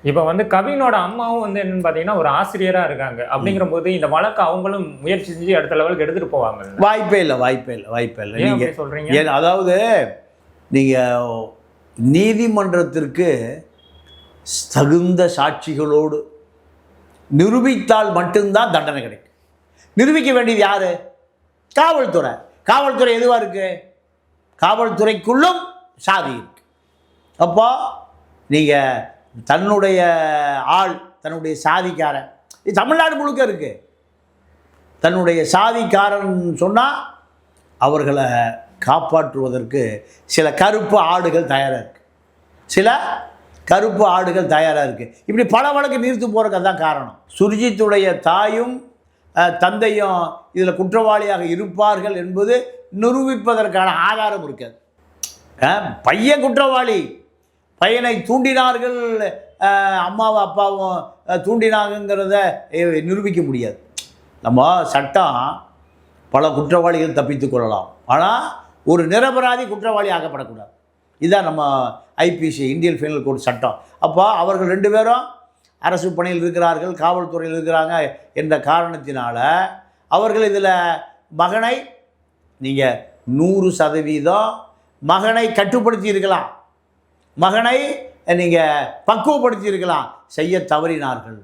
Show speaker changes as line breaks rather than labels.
இப்ப வந்து கவினோட அம்மாவும் வந்து என்னன்னு பாத்தீங்கன்னா ஒரு ஆசிரியரா இருக்காங்க. அப்படிங்கிற போது இந்த வழக்கு அவங்களும் முயற்சி செஞ்சு அடுத்த லெவலுக்கு எடுத்துட்டு போவாங்க.
வாய்ப்பே இல்லை, வாய்ப்பே இல்லை, வாய்ப்பே இல்லை.
ஏன்
நீங்க
அப்படி சொல்றீங்க?
அதாவது நீங்க நீதிமன்றத்திற்கு தகுந்த சாட்சிகளோடு நிரூபித்தால் மட்டும்தான் தண்டனை கிடைக்கும். நிரூபிக்க வேண்டியது யாரு? காவல்துறை. காவல்துறை எதுவா இருக்கு? காவல்துறைக்குள்ளும் சாதி இருக்கு. அப்போ நீங்க தன்னுடைய ஆள், தன்னுடைய சாதிக்காரன், இது தமிழ்நாடு முழுக்க இருக்கு. தன்னுடைய சாதிக்காரன் சொன்னால் அவர்களை காப்பாற்றுவதற்கு சில கருப்பு ஆடுகள் தயாராக இருக்கு. சில கருப்பு ஆடுகள் தயாராக இருக்குது. இப்படி பல வழக்கு நிறுத்து போகிறதுக்கு அதுதான் காரணம். சுர்ஜித்துடைய தாயும் தந்தையும் இதில் குற்றவாளியாக இருப்பார்கள் என்பது நிரூபிப்பதற்கான ஆதாரம் இருக்காது. பையன் குற்றவாளி, பையனை தூண்டினார்கள், அம்மாவும் அப்பாவும் தூண்டினாங்கிறத நிரூபிக்க முடியாது. நம்ம சட்டம் பல குற்றவாளிகள் தப்பித்து கொள்ளலாம், ஆனால் ஒரு நிரபராதி குற்றவாளி ஆக்கப்படக்கூடாது. இதுதான் நம்ம ஐபிசி, இந்தியன் பீனல் கோட் சட்டம். அப்போ அவர்கள் 2 பேரும் அரசு பணியில் இருக்கிறார்கள், காவல்துறையில் இருக்கிறாங்க என்ற காரணத்தினால அவர்கள் இதில் மகனை நீங்கள் 100% மகனை கட்டுப்படுத்தி இருக்கலாம், மகனை நீங்கள் பக்குவப்படுத்தி இருக்கலாம், செய்ய தவறினார்கள்.